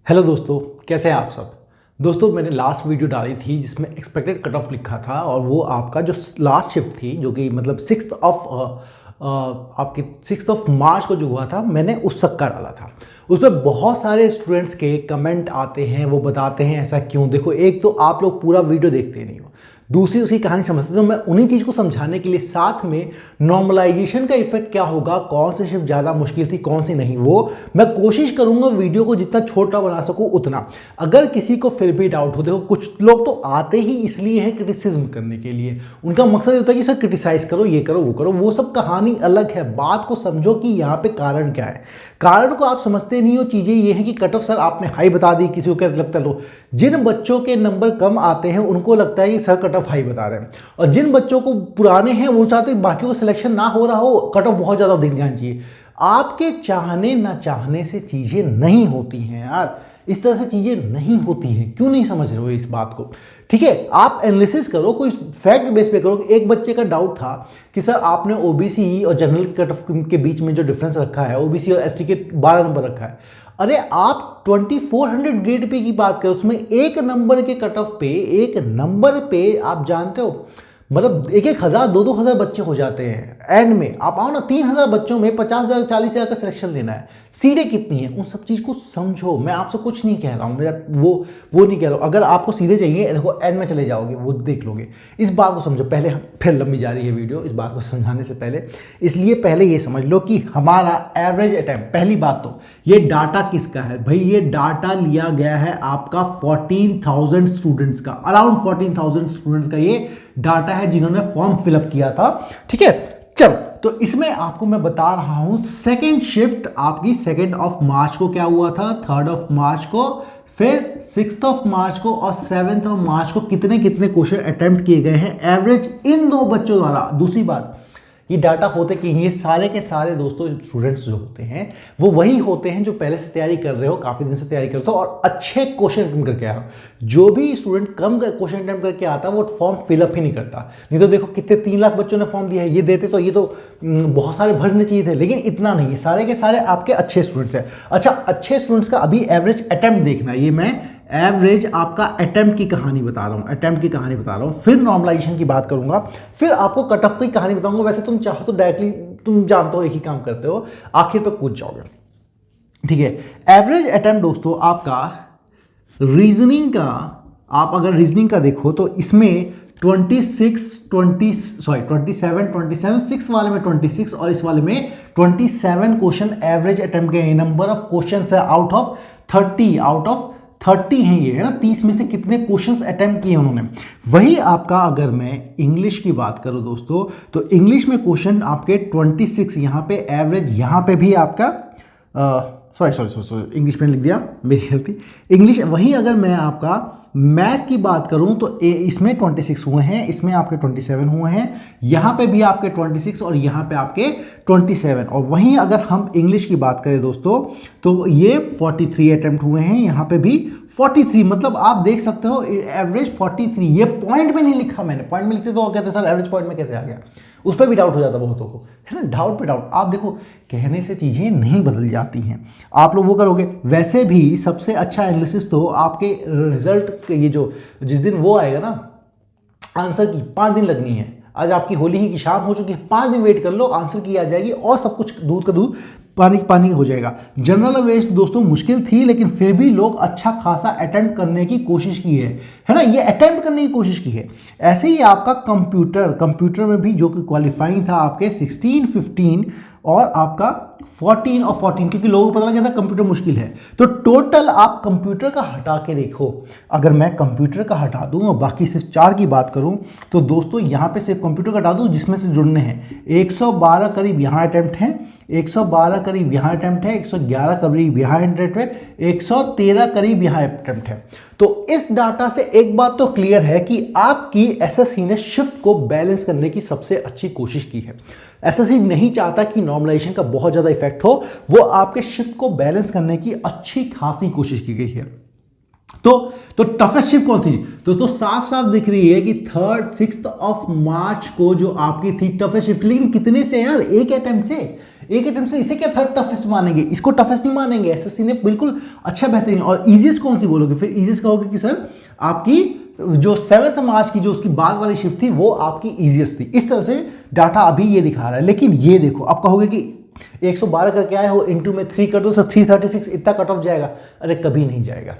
Hello दोस्तों, कैसे हैं आप सब। दोस्तों, मैंने लास्ट वीडियो डाली थी जिसमें एक्सपेक्टेड कट ऑफ लिखा था और वो आपका जो लास्ट शिफ्ट थी जो कि मतलब आपके 6 मार्च को जो हुआ था, मैंने उस तक का डाला था। उसमें बहुत सारे स्टूडेंट्स के कमेंट आते हैं, वो बताते हैं ऐसा क्यों। देखो, एक तो आप लोग पूरा वीडियो देखते नहीं हो, दूसरी उसकी कहानी समझते। तो मैं उन्हीं चीज़ को समझाने के लिए साथ में नॉर्मलाइजेशन का इफेक्ट क्या होगा, कौन सी शिफ्ट ज़्यादा मुश्किल थी कौन सी नहीं, वो मैं कोशिश करूंगा वीडियो को जितना छोटा बना सकूं उतना। अगर किसी को फिर भी डाउट हो, देखो कुछ लोग तो आते ही इसलिए हैं क्रिटिसिज्म करने के लिए, उनका मकसद ये होता है कि सर क्रिटिसाइज करो, ये करो वो करो। वो सब कहानी अलग है। बात को समझो कि यहाँ पे कारण क्या है। कारण को आप समझते नहीं हो। चीज़ें ये हैं कि कट ऑफ सर आपने हाई बता दी, किसी को क्या लगता है, लो जिन बच्चों के नंबर कम आते हैं उनको लगता है कि सर कट ऑफ हाई बता रहे हैं, और जिन बच्चों को पुराने हैं वो चाहते हैं बाकियों का सिलेक्शन ना हो रहा हो, कट ऑफ बहुत ज़्यादा दिख जाना चाहिए। आपके चाहने ना चाहने से चीज़ें नहीं होती हैं यार, इस तरह से चीज़ें नहीं होती हैं। क्यों नहीं समझ रहे हो इस बात को? ठीक है, आप एनालिसिस करो, कोई फैक्ट बेस पे करो। एक बच्चे का डाउट था कि सर आपने ओबीसी और जनरल कट ऑफ के बीच में जो डिफरेंस रखा है, ओबीसी और एसटी के 12 नंबर रखा है। अरे आप 2400 ग्रेड पे की बात करो, उसमें एक नंबर के कट ऑफ पे, एक नंबर पे आप जानते हो मतलब 1,000 2,000 बच्चे हो जाते हैं। एंड में आप आओ ना, 3,000 बच्चों में 50,000 40,000 का सिलेक्शन लेना है। सीटें कितनी है, उन सब चीज़ को समझो। मैं आपसे कुछ नहीं कह रहा हूँ, मैं वो नहीं कह रहा हूँ। अगर आपको सीधे चाहिए, देखो एंड में चले जाओगे, वो देख लोगे। इस बात को समझो पहले। फिर लंबी जा रही है वीडियो इस बात को समझाने से पहले, इसलिए पहले ये समझ लो कि हमारा एवरेज अटेम्प्ट, पहली बात तो ये डाटा किसका है भाई। ये डाटा लिया गया है आपका 14,000 स्टूडेंट्स का, अराउंड 14,000 स्टूडेंट्स का ये डाटा है जिन्होंने फॉर्म फिलअप किया था। ठीक है, चलो तो इसमें आपको मैं बता रहा हूं सेकेंड शिफ्ट आपकी 2 मार्च को क्या हुआ था, 3 मार्च को, फिर 6 मार्च को और 7 मार्च को कितने कितने क्वेश्चन अटेम्प्ट किए गए हैं एवरेज इन दो बच्चों द्वारा। दूसरी बात, ये डाटा होते कि ये सारे के सारे दोस्तों स्टूडेंट्स जो होते हैं वो वही होते हैं जो पहले से तैयारी कर रहे हो, काफ़ी दिन से तैयारी करते हो और अच्छे क्वेश्चन अटेम्प्ट करके आए हो। जो भी स्टूडेंट कम क्वेश्चन अटेम्प्ट करके आता है वो फॉर्म फिलअप ही नहीं करता। नहीं तो देखो कितने 3 लाख बच्चों ने फॉर्म दिया है, ये देते तो ये तो बहुत सारे भरने चाहिए थे, लेकिन इतना नहीं है। सारे के सारे आपके अच्छे स्टूडेंट्स हैं। अच्छा, अच्छे स्टूडेंट्स का अभी एवरेज अटेम्प्ट देखना है। ये मैं एवरेज आपका अटेम्प्ट की कहानी बता रहा हूँ, अटेम्प्ट की कहानी बता रहा हूँ, फिर नॉर्मलाइजेशन की बात करूंगा, फिर आपको कट ऑफ की कहानी बताऊंगा। वैसे तुम चाहो तो डायरेक्टली, तुम जानते हो एक ही काम करते हो, आखिर पे कूद जाओगे। ठीक है, एवरेज अटेम्प्ट दोस्तों आपका रीजनिंग का, आप अगर रीजनिंग का देखो तो इसमें 27 6 वाले में 26 और इस वाले में 27 क्वेश्चन एवरेज अटेम्प्ट के नंबर ऑफ क्वेश्चन है आउट ऑफ 30 हैं ये, है ना। 30 में से कितने क्वेश्चंस अटेम्प्ट किए उन्होंने। वही आपका अगर मैं इंग्लिश की बात करूं दोस्तों, तो इंग्लिश में क्वेश्चन आपके 26 यहाँ पे एवरेज, यहाँ पे भी आपका सॉरी इंग्लिश में लिख दिया, मेरी गलती। इंग्लिश वही अगर मैं आपका मैथ की बात करूं तो इसमें 26 हुए हैं, इसमें आपके 27 हुए हैं, यहाँ पे भी आपके 26 और यहाँ पे आपके 27। और वहीं अगर हम इंग्लिश की बात करें दोस्तों तो ये 43 अटेम्प्ट हुए हैं, यहाँ पे भी 43। मतलब आप देख सकते हो एवरेज 43। ये पॉइंट में नहीं लिखा मैंने, पॉइंट में लिखते तो कहते सर एवरेज पॉइंट में कैसे आ गया, उस पर भी डाउट हो जाता बहुतों को, है ना। डाउट पे डाउट। आप देखो कहने से चीज़ें नहीं बदल जाती हैं, आप लोग वो करोगे। वैसे भी सबसे अच्छा एनालिसिस तो आपके रिजल्ट, ये जो जिस दिन वो आएगा ना आंसर की, 5 दिन लगनी है। आज आपकी होली ही की शाम हो चुकी है, 5 दिन वेट कर लो, आंसर की आ जाएगी और सब कुछ दूध का दूध पानी पानी हो जाएगा। जनरल अवेयरनेस दोस्तों मुश्किल थी, लेकिन फिर भी लोग अच्छा खासा अटेम्प्ट करने की कोशिश की है ना। ये अटेम्प्ट करने की कोशिश की है। ऐसे ही आपका कंप्यूटर में भी जो कि क्वालिफाइंग था आपके 16, 15 और आपका 14 और 14, क्योंकि लोगों को पता लगा था कंप्यूटर मुश्किल है। तो टोटल आप कंप्यूटर का हटा के देखो, अगर मैं कंप्यूटर का हटा दूं और बाकी सिर्फ 4 की बात करूं तो दोस्तों यहाँ पे सिर्फ कंप्यूटर का हटा दूं जिसमें से जुड़ने हैं 112 करीब यहाँ अटेम्प्ट हैं, 112 करीब यहाँ अटेम्प्ट है, 111 करीब यहाँ अटेम्प्ट है, 113 करीब यहाँ अटेम्प्ट है। तो इस डाटा से एक बात तो क्लियर है कि आपकी एसएससी ने शिफ्ट को बैलेंस करने की सबसे अच्छी कोशिश की है। एसएससी नहीं चाहता कि नॉर्मलाइजेशन का बहुत ज़्यादा इफेक्ट हो, वो आपके शिफ्ट को बैलेंस करने की अच्छी खासी कोशिश की गई है। तो टफेस्ट शिफ्ट कौन थी दोस्तों? साफ साफ दिख रही है कि 6 मार्च को जो आपकी थी टफेस्ट शिफ्ट। लेकिन कितने से यार? एक अटेम्प्ट से एक अटेम्प्ट से इसे क्या थर्ड टफेस्ट मानेंगे, इसको टफेस्ट नहीं मानेंगे। एसएससी ने बिल्कुल अच्छा बेहतरीन। और ईजीएस्ट कौन सी बोलोगे, फिर ईजीएस्ट कहोगे कि सर आपकी जो 7 मार्च की जो उसकी बाद वाली शिफ्ट थी वो आपकी ईजीएस्ट थी। इस तरह से डाटा अभी ये दिखा रहा है। लेकिन ये देखो, आप कहोगे कि 112 करके आए हो, इंटू में 3 कर दो, सर 336 इतना कट ऑफ जाएगा। अरे कभी नहीं जाएगा।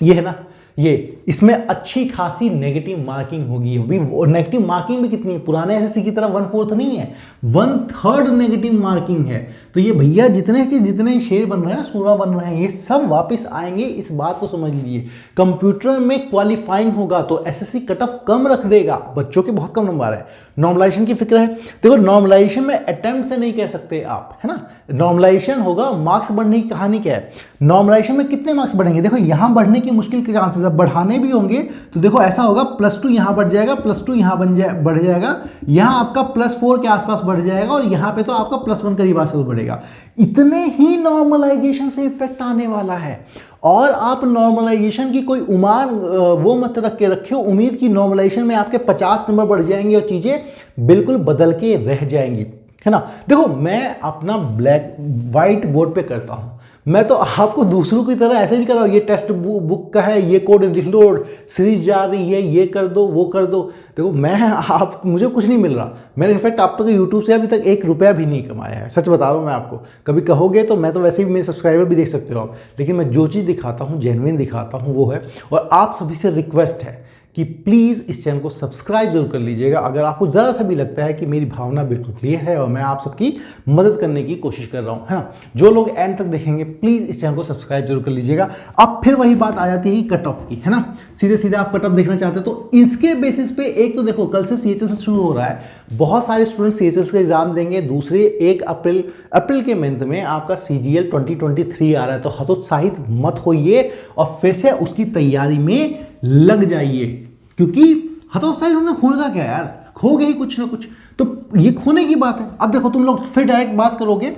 ये है ना, ये इसमें अच्छी खासी नेगेटिव मार्किंग होगी। नेगेटिव मार्किंग भी कितनी है, पुराने एसएससी की तरह 1/4 नहीं है, 1/3 नेगेटिव मार्किंग है। तो ये भैया जितने के जितने शेर बन रहे हैं ना, सूरा बन रहे हैं, ये सब वापस आएंगे। इस बात को समझ लीजिए। कंप्यूटर में क्वालिफाइंग होगा तो एसएससी कट ऑफ कम रख देगा, बच्चों के बहुत कम नंबर है। नॉर्मलाइजेशन की फिक्र है, देखो नॉर्मलाइजेशन में अटेम्प्ट से नहीं कह सकते आप, है ना। नॉर्मलाइजेशन होगा, मार्क्स बढ़ने की कहानी क्या है, नॉर्मलाइजेशन में कितने मार्क्स बढ़ेंगे। देखो यहां बढ़ने की मुश्किल के चांसेस है, बढ़ाने भी होंगे तो देखो ऐसा होगा, +2 यहां बढ़ जाएगा, +2 यहां बढ़ जाएगा, यहां आपका +4 के आसपास बढ़ जाएगा, और यहां पे तो आपका +1 करीब आसपास बढ़ेगा। इतने ही नॉर्मलाइजेशन से इफेक्ट आने वाला है। और आप नॉर्मलाइजेशन की कोई वो मत रख के रखियो उम्मीद की नॉर्मलाइजेशन में आपके 50 नंबर बढ़ जाएंगे और चीजें बिल्कुल बदल के रह जाएंगी, है ना। देखो मैं अपना ब्लैक वाइट बोर्ड पे करता हूं, मैं तो आपको दूसरों की तरह ऐसे नहीं कर रहा हूं, ये टेक्स्ट बुक का है, ये कोड लिख लो, सीरीज जा रही है, ये कर दो वो कर दो। देखो मुझे कुछ नहीं मिल रहा। मैंने इनफैक्ट आप तक यूट्यूब से अभी तक 1 रुपया भी नहीं कमाया है, सच बता रहा हूँ मैं आपको। कभी कहोगे तो मैं तो वैसे भी मेरे सब्सक्राइबर भी देख सकते हो आप, लेकिन मैं जो चीज़ दिखाता हूँ जेन्युइन दिखाता हूँ वो है। और आप सभी से रिक्वेस्ट है कि प्लीज़ इस चैनल को सब्सक्राइब जरूर कर लीजिएगा अगर आपको ज़रा सा भी लगता है कि मेरी भावना बिल्कुल क्लियर है और मैं आप सबकी मदद करने की कोशिश कर रहा हूँ, है ना। जो लोग एंड तक देखेंगे प्लीज़ इस चैनल को सब्सक्राइब जरूर कर लीजिएगा। अब फिर वही बात आ जाती है कट ऑफ की, है ना। सीधे सीधे आप कट ऑफ देखना चाहते हैं तो इसके बेसिस पे एक तो देखो कल से CHS शुरू हो रहा है, बहुत सारे स्टूडेंट CHS का एग्जाम देंगे। दूसरे 1 अप्रैल के मंथ में आपका CGL 2023 आ रहा है, तो हतोत्साहित मत होइए और फिर से उसकी तैयारी में लग जाइए, क्योंकि हतोत्साहित होने खोने का क्या यार, खो गए ही कुछ ना कुछ, तो ये खोने की बात है। अब देखो तुम लोग फिर डायरेक्ट बात करोगे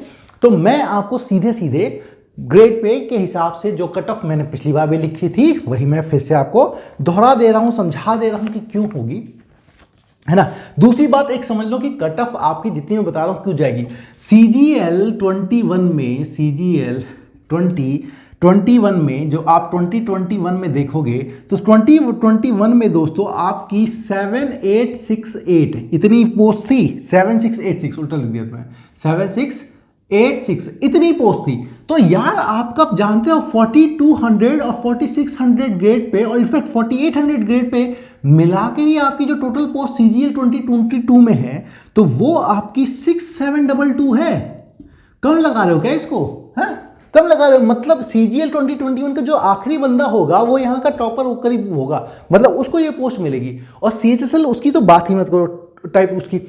तो मैं आपको सीधे सीधे ग्रेड पे के हिसाब से जो कट ऑफ मैंने पिछली बार भी लिखी थी वही मैं फिर से आपको दोहरा दे रहा हूं, समझा दे रहा हूं कि क्यों होगी, है ना। दूसरी बात एक समझ लो कि कट ऑफ आपकी जितनी मैं बता रहा हूं क्यों जाएगी। CGL 21 में, CGL 2021 में जो आप 2021 में देखोगे तो 2021 में दोस्तों आपकी 7868 इतनी पोस्ट थी, 7686 उल्टा लिख दिया तुम्हें, 7686 इतनी पोस्ट थी। तो यार आपका जानते हो 4200 और 4600 ग्रेड पे और इनफैक्ट 4800 ग्रेड पे मिला के ही आपकी जो टोटल पोस्ट CGL 2022 में है तो वो आपकी 6722 है। कम लगा रहे हो क्या इसको, है कम लगा रहे हो। मतलब CGL 2021 का जो आखिरी बंदा होगा वो यहाँ का टॉपर करीब होगा, मतलब उसको ये पोस्ट मिलेगी। और CHSL उसकी तो बात ही मत करो, टाइप उसकी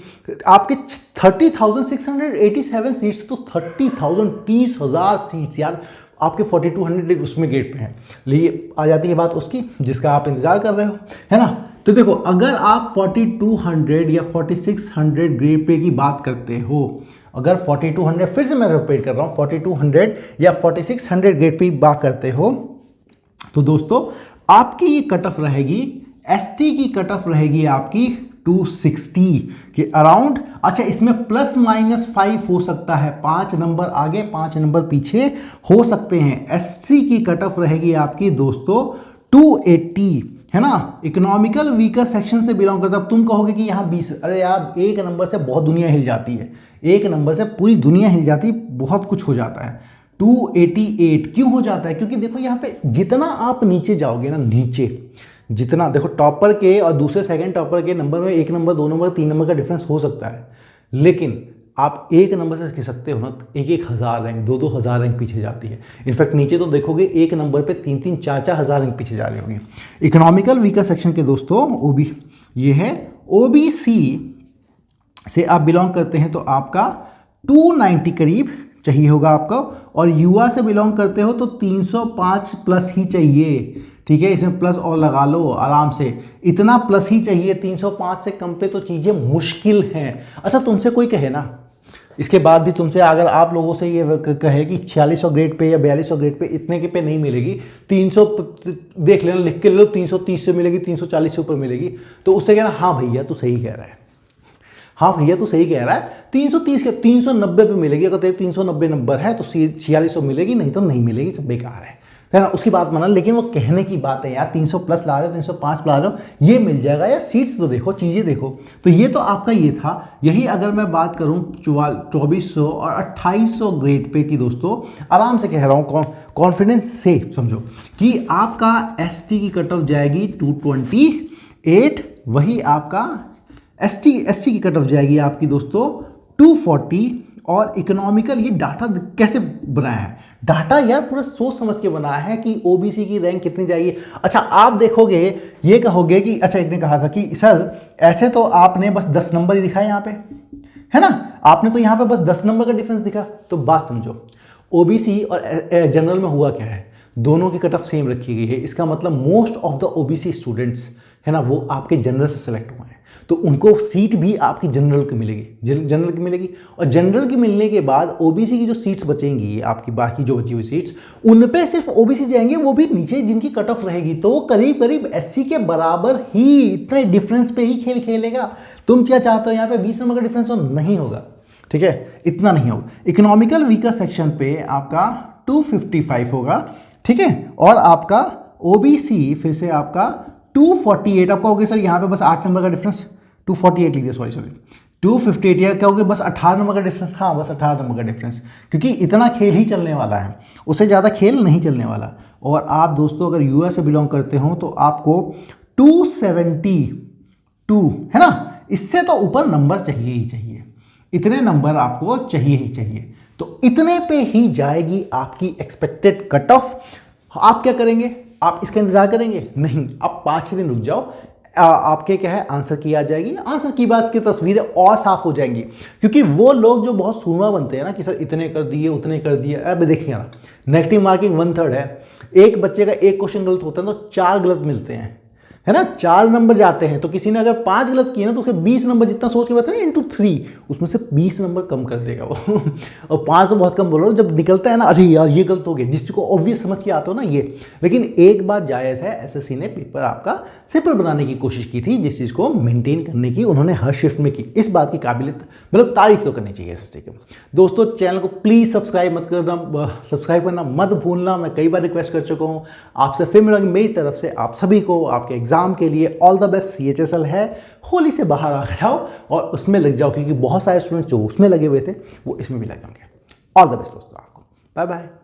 आपके 30,687 सीट्स, तो 30,000 सीट्स यार आपके 4200 उसमें गेट पे हैं। लिए आ जाती है बात उसकी जिसका आप इंतजार कर रहे हो, है ना। तो देखो अगर आप 4200 या 4600 ग्रेड पे की बात करते हो, अगर 4200 फिर से मैं रिपीट कर रहा हूँ 4200 या 4600 ग्रेड पे बात करते हो तो दोस्तों आपकी ये कट ऑफ रहेगी, ST की कट ऑफ रहेगी आपकी 260 के अराउंड। अच्छा इसमें ±5 हो सकता है, 5 नंबर आगे 5 नंबर पीछे हो सकते हैं। SC की कट ऑफ रहेगी आपकी दोस्तों 280, है ना। इकोनॉमिकल वीकर सेक्शन से बिलोंग करता है। अब तुम कहोगे कि यहाँ 20, अरे यार एक नंबर से बहुत दुनिया हिल जाती है, एक नंबर से पूरी दुनिया हिल जाती है, बहुत कुछ हो जाता है। 288 क्यों हो जाता है, क्योंकि देखो यहाँ पे जितना आप नीचे जाओगे ना, नीचे जितना देखो टॉपर के और दूसरे सेकंड टॉपर के नंबर में 1 नंबर 2 नंबर 3 नंबर का डिफरेंस हो सकता है, लेकिन आप एक नंबर से खिसकते हो ना 1,000 रैंक 2,000 रैंक पीछे जाती है। इनफैक्ट नीचे तो देखोगे एक नंबर पे 3,000 4,000 रैंक पीछे जा रही होगी। इकोनॉमिकल वीकर सेक्शन के दोस्तों OB ये है, OBC से आप बिलोंग करते हैं तो आपका 290 करीब चाहिए होगा आपको, और युवा से बिलोंग करते हो तो 305 प्लस ही चाहिए, ठीक है। इसमें प्लस और लगा लो आराम से, इतना प्लस ही चाहिए, 305 से कम पे तो चीज़ें मुश्किल हैं। अच्छा तुमसे कोई कहे ना, इसके बाद भी तुमसे अगर आप लोगों से ये कहे कि 4600 ग्रेड पे या 4200 ग्रेड पे इतने के पे नहीं मिलेगी, 300 देख लेना लिख के लो, 330 से मिलेगी, 340 से ऊपर मिलेगी, तो उससे कहना हाँ भैया तू सही कह रहा है। हाँ भैया तो सही कह रहा है, 330 के 390 पे मिलेगी, अगर तेरे 390 नंबर है तो 4600 मिलेगी, नहीं तो नहीं मिलेगी, सब बेकार है ना, उसकी बात माना। लेकिन वो कहने की बात है यार, 300 प्लस ला रहे हो, 305 ला रहे हो, ये मिल जाएगा यार, सीट्स तो देखो, चीज़ें देखो। तो ये तो आपका ये था। यही अगर मैं बात करूँ 2400 और 2800 ग्रेड पे की दोस्तों, आराम से कह रहा हूँ, कॉन्फिडेंस से समझो कि आपका एसटी की कट ऑफ जाएगी 228, वही आपका एससी की कट ऑफ जाएगी आपकी दोस्तों 240, और इकोनॉमिकल, ये डाटा कैसे बनाया है, डाटा यार पूरा सोच समझ के बनाया है कि ओबीसी की रैंक कितनी जाएगी। अच्छा आप देखोगे, ये कहोगे कि अच्छा एक ने कहा था कि सर ऐसे तो आपने बस 10 नंबर ही दिखाए यहाँ पे, है ना, आपने तो यहाँ पे बस 10 नंबर का डिफरेंस दिखा। तो बात समझो, ओबीसी और जनरल में हुआ क्या है, दोनों की कट ऑफ सेम रखी गई है। इसका मतलब most of the OBC students है ना, वो आपके जनरल से सेलेक्ट हुए हैं, तो उनको सीट भी आपकी जनरल की मिलेगी, जनरल की मिलेगी। और जनरल की मिलने के बाद ओबीसी की जो सीट्स बचेंगी, आपकी बाकी जो बची हुई सीट्स, उन पे सिर्फ ओबीसी जाएंगे, वो भी नीचे जिनकी कट ऑफ रहेगी, तो वो करीब करीब एससी के बराबर ही, इतने डिफरेंस पे ही खेल खेलेगा। तुम क्या चाहते हो यहाँ पे 20 नंबर का डिफरेंस हो, नहीं होगा, ठीक है, इतना नहीं होगा। इकोनॉमिकल वीकर सेक्शन पे आपका 255 होगा, ठीक है, और आपका ओबीसी फिर से आपका 248, आपका हो गया सर यहाँ पे बस 8 नंबर का डिफरेंस, 248 लिख दिया, सॉरी 258, या क्या हो गया बस 18 नंबर का डिफरेंस, हाँ बस 18 नंबर का डिफरेंस, क्योंकि इतना खेल ही चलने वाला है, उससे ज़्यादा खेल नहीं चलने वाला। और आप दोस्तों अगर यूएस से बिलोंग करते हो तो आपको 272 है ना, इससे तो ऊपर नंबर चाहिए ही चाहिए, इतने नंबर आपको चाहिए ही चाहिए, तो इतने पे ही जाएगी आपकी एक्सपेक्टेड कट ऑफ। आप क्या करेंगे, आप इसका इंतजार करेंगे? नहीं, आप 5 दिन रुक जाओ, आपके क्या है आंसर की आ जाएगी, आंसर की बात की तस्वीरें और साफ हो जाएंगी। क्योंकि वो लोग जो बहुत सूरमा बनते हैं ना कि सर इतने कर दिए उतने कर दिए, अब देखिए ना, नेगेटिव मार्किंग 1/3 है, एक बच्चे का एक क्वेश्चन गलत होता है तो 4 गलत मिलते हैं, है ना, 4 नंबर जाते हैं। तो किसी ने अगर 5 गलत किए ना तो उसे 20 नंबर जितना सोच के बताया इंटू 3, उसमें से 20 नंबर कम कर देगा वो और 5 तो बहुत कम बोलो, जब निकलता है ना अरे यार ये गलत हो गया, जिसको ऑब्वियस समझ के आता हो ना ये। लेकिन एक बात जायज़ है, एसएससी ने पेपर आपका सिंपल बनाने की कोशिश की थी, जिस चीज़ को मेंटेन करने की उन्होंने हर शिफ्ट में की। इस बात की काबिलियत मतलब तारीफ तो करनी चाहिए एसएससी के। दोस्तों चैनल को प्लीज़ सब्सक्राइब करना मत भूलना, मैं कई बार रिक्वेस्ट कर चुका हूँ आपसे, फिर मिलेंगे मेरी तरफ से आप सभी को आपके एग्जाम के लिए ऑल द बेस्ट। CHSL है, होली से बाहर आ जाओ और उसमें लग जाओ, क्योंकि बहुत सारे स्टूडेंट्स जो उसमें लगे हुए थे वो इसमें भी लग जाएंगे। ऑल द बेस्ट दोस्तों, आपको बाय बाय।